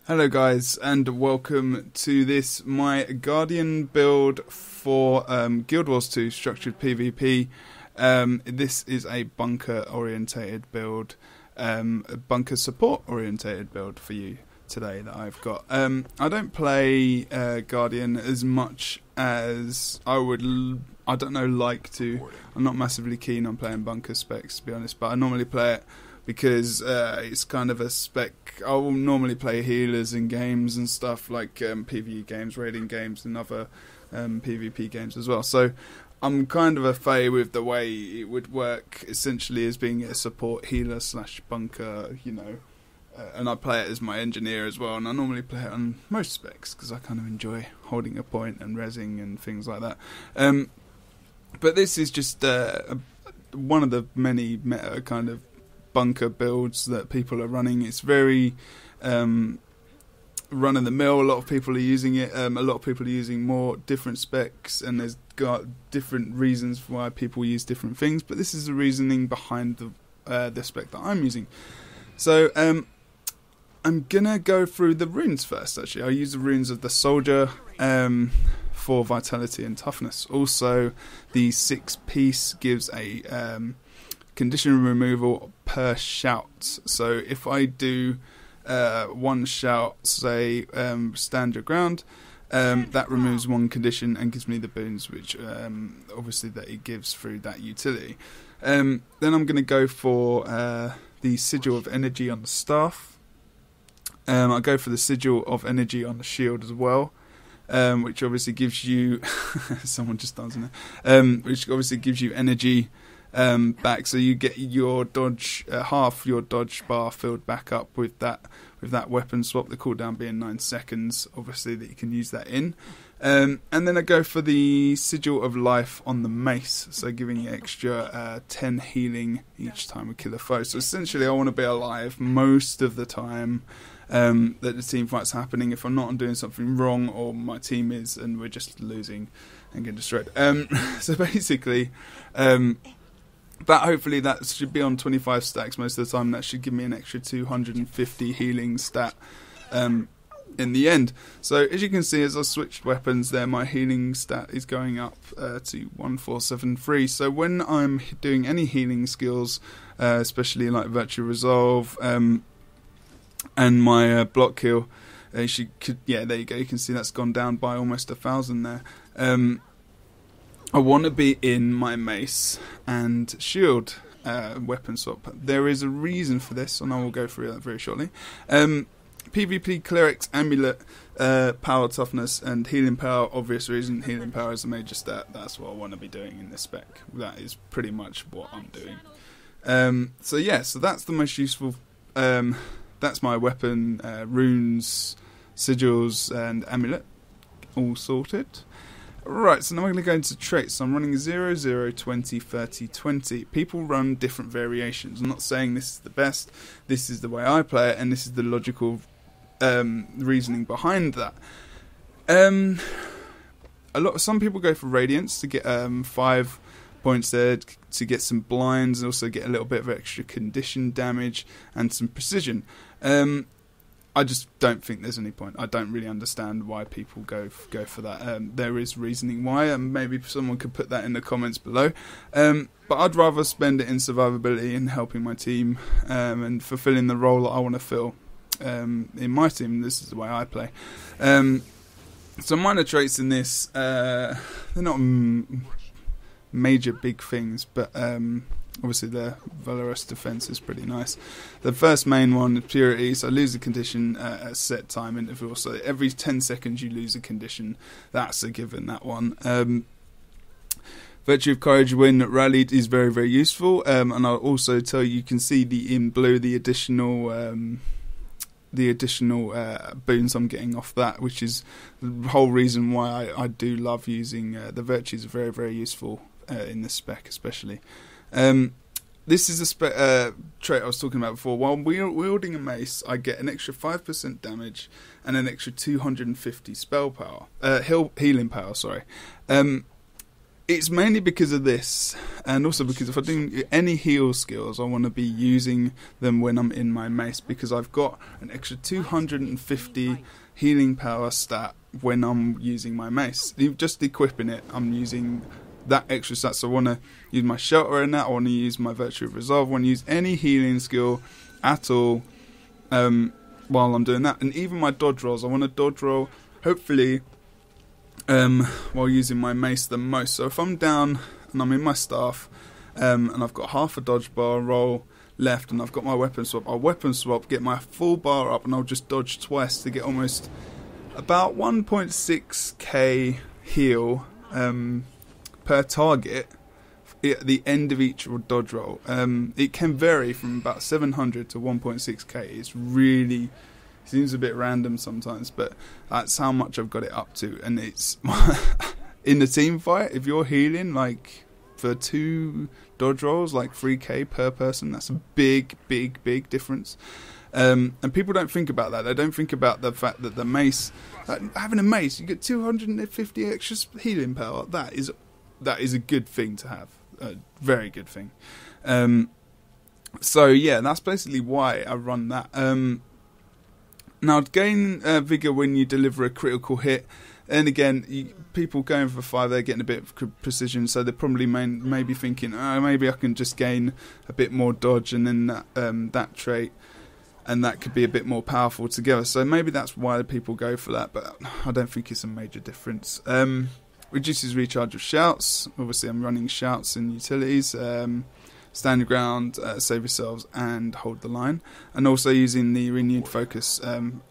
Hello guys, and welcome to this, my Guardian build for Guild Wars 2 Structured PvP. This is a bunker orientated build, a bunker support orientated build for you today that I've got. I don't play Guardian as much as I would, like to. I'm not massively keen on playing bunker specs, to be honest, but I normally play it because it's kind of a spec. I will normally play healers in games and stuff like PvE games, raiding games, and other PvP games as well. So I'm kind of a fay with the way it would work, essentially as being a support healer / bunker, and I play it as my engineer as well. And I normally play it on most specs because I kind of enjoy holding a point and rezzing and things like that. But this is just one of the many meta kind of bunker builds that people are running. It's very run of the mill. A lot of people are using it. A lot of people are using more different specs, and there's got different reasons for why people use different things. But this is the reasoning behind the spec that I'm using. So I'm gonna go through the runes first. Actually, I'll use the runes of the soldier for vitality and toughness. Also, the 6-piece gives a condition removal per shout. So if I do one shout, say stand your ground, that removes one condition and gives me the boons, which obviously that it gives through that utility. Then I'm going to go for the sigil of energy on the staff. I'll go for the sigil of energy on the shield as well, which obviously gives you someone just dancing there, which obviously gives you energy back, so you get your dodge, half your dodge bar filled back up with that weapon swap, the cooldown being 9 seconds, obviously, that you can use that in. And then I go for the sigil of life on the mace, so giving you extra 10 healing each time we kill a foe. So essentially I want to be alive most of the time that the team fight's happening, if I'm not doing something wrong or my team is and we're just losing and getting destroyed. So basically that hopefully that should be on 25 stacks most of the time. That should give me an extra 250 healing stat in the end. So as you can see, as I switched weapons there, my healing stat is going up to 1473. So when I'm doing any healing skills, especially like Virtue Resolve and my block kill, there you go. You can see that's gone down by almost 1,000 there. I want to be in my mace and shield weapon swap. There is a reason for this, and I will go through that very shortly. PvP Cleric's Amulet, Power, Toughness, and Healing Power. Obvious reason, Healing Power is a major stat. That's what I want to be doing in this spec. That is pretty much what I'm doing. So that's the most useful. That's my weapon, runes, sigils, and amulet, all sorted. Right, so now we're going to go into traits. So I'm running 0, 0, 20, 30, 20. People run different variations. I'm not saying this is the best. This is the way I play it, and this is the logical reasoning behind that. Some people go for Radiance to get 5 points there, to get some blinds, and also get a little bit of extra condition damage and some precision. I just don't think there's any point. I don't really understand why people go for that. There is reasoning why, and maybe someone could put that in the comments below. But I'd rather spend it in survivability and helping my team and fulfilling the role that I want to fill in my team. This is the way I play. So minor traits in this, they're not major big things, but obviously the Valorous defense is pretty nice. The first main one is purity, so lose a condition at a set time interval, so every 10 seconds you lose a condition. That's a given, that one. Virtue of Courage, when rallied, is very, very useful, and I'll also tell you, you can see in blue the additional boons I'm getting off that, which is the whole reason why I do love using the virtues. Are very, very useful in this spec especially. This is a trait I was talking about before. While wielding a mace, I get an extra 5% damage and an extra 250 spell power, healing power. Sorry. It's mainly because of this, and also because if I do any heal skills, I want to be using them when I'm in my mace, because I've got an extra 250 healing power stat when I'm using my mace. Just equipping it, I'm using that extra stat. So I want to use my shelter in that, I want to use my Virtue of Resolve, I want to use any healing skill at all while I'm doing that. And even my dodge rolls, I want to dodge roll, hopefully, while using my mace the most. So if I'm down and I'm in my staff and I've got half a dodge bar roll left and I've got my weapon swap, I'll weapon swap, get my full bar up, and I'll just dodge twice to get almost about 1.6k heal per target at the end of each dodge roll. It can vary from about 700 to 1.6k. It's really seems a bit random sometimes, but that's how much I've got it up to. And it's in the team fight, if you're healing like for 2 dodge rolls, like 3k per person, that's a big difference. And people don't think about that. They don't think about the fact that the mace, having a mace, you get 250 extra healing power. That is a good thing to have, a very good thing. So yeah, that's basically why I run that. Now, gain vigor when you deliver a critical hit. And again, people going for 5, they're getting a bit of precision, so they're probably maybe thinking, maybe I can just gain a bit more dodge, and then that trait, and that could be a bit more powerful together. So maybe that's why people go for that, but I don't think it's a major difference. Reduces recharge of shouts. Obviously, I'm running shouts and utilities. Stand your ground, save yourselves, and hold the line. And also using the renewed focus,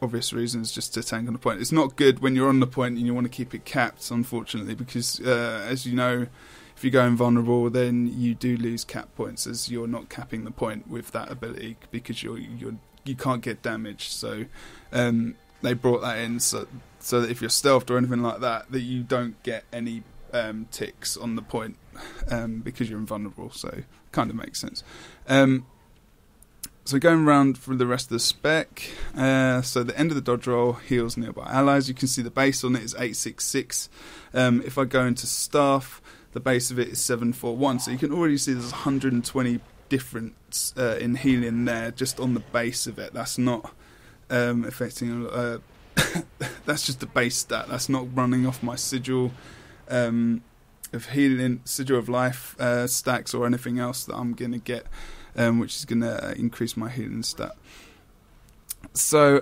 obvious reasons, just to tank on the point. It's not good when you're on the point and you want to keep it capped, unfortunately, because as you know, if you go invulnerable, then you do lose cap points, as you're not capping the point with that ability, because you can't get damaged. So they brought that in so that if you're stealthed or anything like that, that you don't get any ticks on the point because you're invulnerable. So kind of makes sense. So going around for the rest of the spec, so the end of the dodge roll heals nearby allies. You can see the base on it is 866. If I go into staff, the base of it is 741. So you can already see there's 120 difference in healing there just on the base of it. That's not affecting that's just the base stat. That's not running off my sigil of healing, sigil of life stacks, or anything else that I'm going to get, which is going to increase my healing stat. So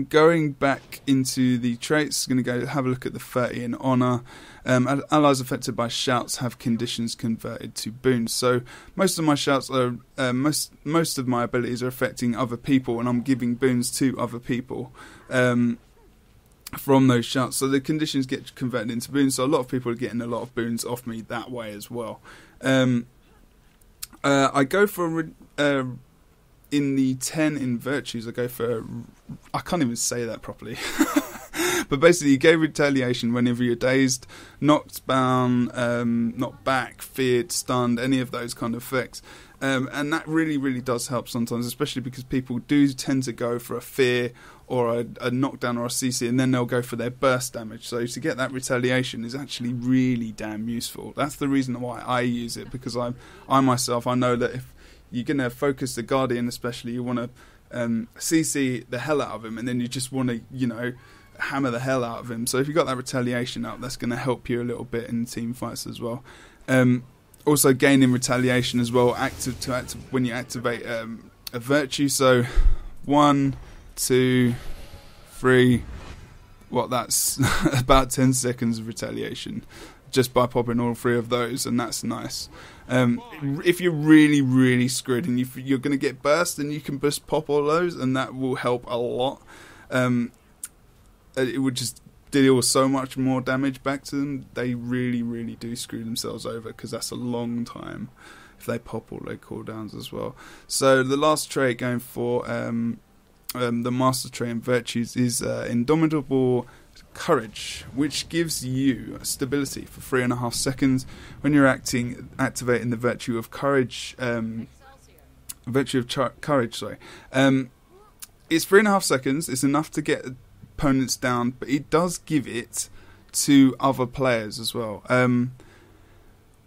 going back into the traits, going to go have a look at the 30 in honour. Allies affected by shouts have conditions converted to boons. So most of my shouts are most of my abilities are affecting other people, and I'm giving boons to other people from those shouts. So the conditions get converted into boons. So a lot of people are getting a lot of boons off me that way as well. I go for in the 10 in virtues, I go for, I can't even say that properly, but basically you gave retaliation whenever you're dazed, knocked down, knocked back, feared, stunned, any of those kind of effects. And that really does help sometimes, especially because people do tend to go for a fear or a knockdown or a CC, and then they'll go for their burst damage. So to get that retaliation is actually really damn useful. That's the reason why I use it, because I myself, I know that if you're going to focus the Guardian especially, you want to CC the hell out of him, and then you just want to, hammer the hell out of him. So if you got that retaliation up, that's going to help you a little bit in team fights as well. Also gaining retaliation as well, when you activate a virtue. So 1, 2, 3, that's about 10 seconds of retaliation just by popping all 3 of those, and that's nice. If you're really screwed and you're going to get burst, and you can just pop all those, and that will help a lot. It would just deal so much more damage back to them. They really do screw themselves over, because that's a long time if they pop all their cooldowns as well. So the last trait going for the master trait in virtues is indomitable courage, which gives you stability for 3.5 seconds when you're activating the virtue of courage. Courage. It's 3.5 seconds. It's enough to get opponents down, but it does give it to other players as well.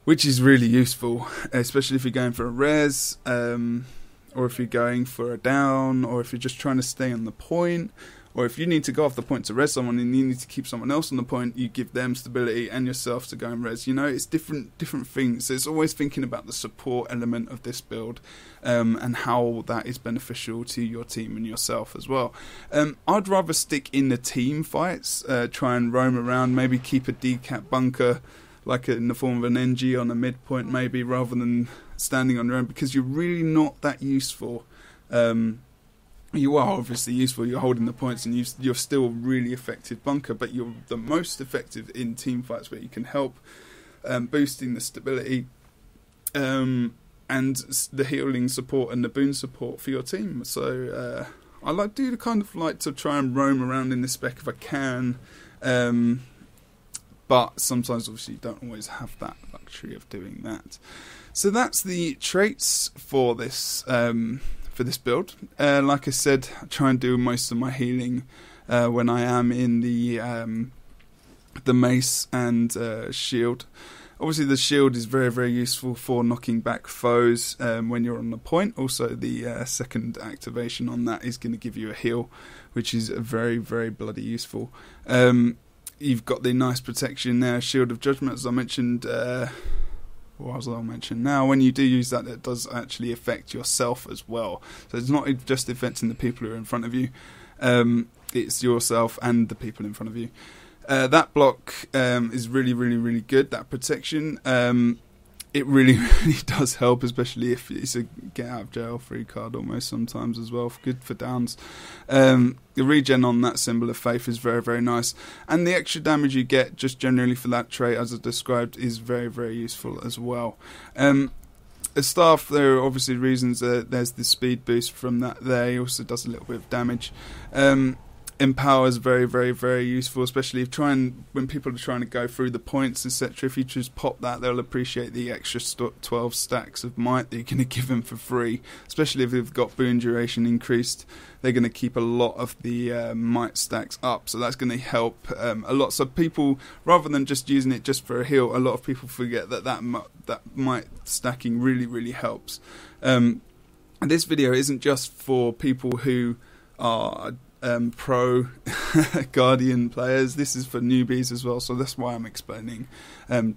which is really useful, especially if you're going for a res, or if you're going for a down, or if you're just trying to stay on the point, or if you need to go off the point to res someone and you need to keep someone else on the point, you give them stability and yourself to go and res. You know, it's different things. So it's always thinking about the support element of this build, and how that is beneficial to your team and yourself as well. I'd rather stick in the team fights, try and roam around, maybe keep a decap bunker, like in the form of an NG on a midpoint maybe, rather than standing on your own, because you're really not that useful. You are obviously useful, you're holding the points and you're still a really effective bunker, but you're the most effective in team fights where you can help boosting the stability and the healing support and the boon support for your team. So I like to try and roam around in this spec if I can, but sometimes obviously you don't always have that luxury of doing that. So that's the traits for this build. Like I said, I try and do most of my healing when I am in the mace and shield. Obviously the shield is very, very useful for knocking back foes when you're on the point. Also the second activation on that is going to give you a heal, which is very, very bloody useful. You've got the nice protection there, Shield of Judgment, as I mentioned. Now, when you do use that, it does actually affect yourself as well. So it's not just affecting the people who are in front of you, it's yourself and the people in front of you. That block is really, really, really good, that protection. It really, really does help, especially if it's a get out of jail free card almost sometimes as well. Good for downs. The regen on that Symbol of Faith is very, very nice. And the extra damage you get just generally for that trait, as I described, is very, very useful as well. A staff, there are obviously reasons. There's the speed boost from that there. It also does a little bit of damage. Empower is very, very, very useful, especially when people are trying to go through the points, etc. If you just pop that, they'll appreciate the extra 12 stacks of might that you're going to give them for free. Especially if they've got boon duration increased, they're going to keep a lot of the might stacks up, so that's going to help a lot. So people, rather than just using it just for a heal, a lot of people forget that might stacking really, really helps. And this video isn't just for people who are pro Guardian players. This is for newbies as well, so that's why I'm explaining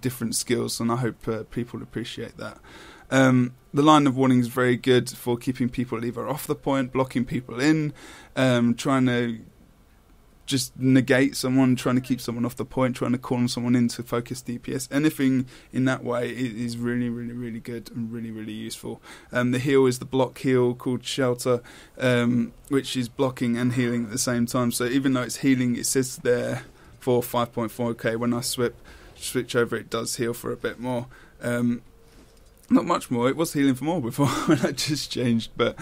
different skills, and I hope people appreciate that. The line of warning is very good for keeping people either off the point, blocking people in, trying to just negate someone, trying to keep someone off the point, trying to corner someone into focus DPS. Anything in that way is really, really, really good and really, really useful. The heal is the block heal called Shelter, which is blocking and healing at the same time. So even though it's healing, it says there for 5.4k. When I switch over, it does heal for a bit more. Not much more. It was healing for more before when I just changed, but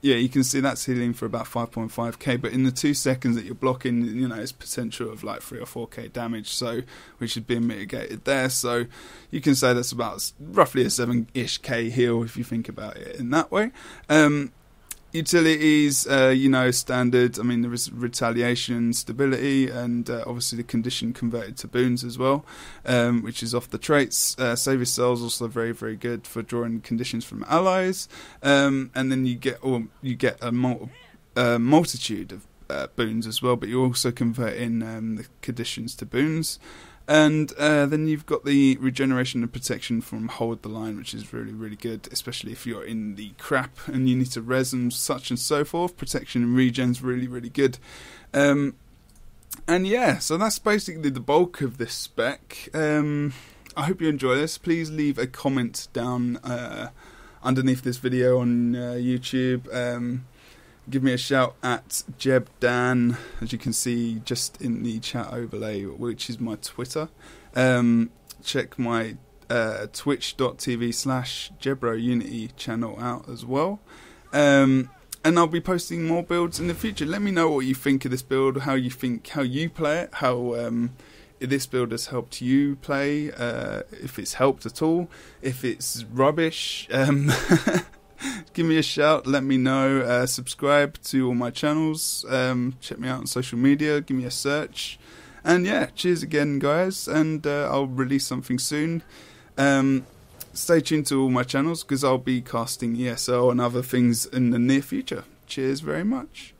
yeah, you can see that's healing for about 5.5k, but in the 2 seconds that you're blocking, you know, it's potential of like 3 or 4k damage, so which is being mitigated there. So you can say that's about roughly a 7-ish k heal if you think about it in that way. Utilities, you know, standard. I mean, there is retaliation, stability, and obviously the condition converted to boons as well, which is off the traits. Save your cells, also very, very good for drawing conditions from allies, and then you get a multitude of boons as well, but you also convert in the conditions to boons. And then you've got the regeneration and protection from Hold the Line, which is really, really good, especially if you're in the crap and you need to res and such and so forth. Protection and regen's really, really good. And yeah, so that's basically the bulk of this spec. I hope you enjoy this. Please leave a comment down underneath this video on YouTube. Give me a shout at JebDan, as you can see just in the chat overlay, which is my Twitter. Check my twitch.tv/Jebro Unity channel out as well. And I'll be posting more builds in the future. Let me know what you think of this build, how you play it, how this build has helped you play, if it's helped at all, if it's rubbish. Give me a shout, let me know. Subscribe to all my channels, check me out on social media, give me a search, and yeah, cheers again guys, and I'll release something soon. Stay tuned to all my channels because I'll be casting ESO and other things in the near future. Cheers very much.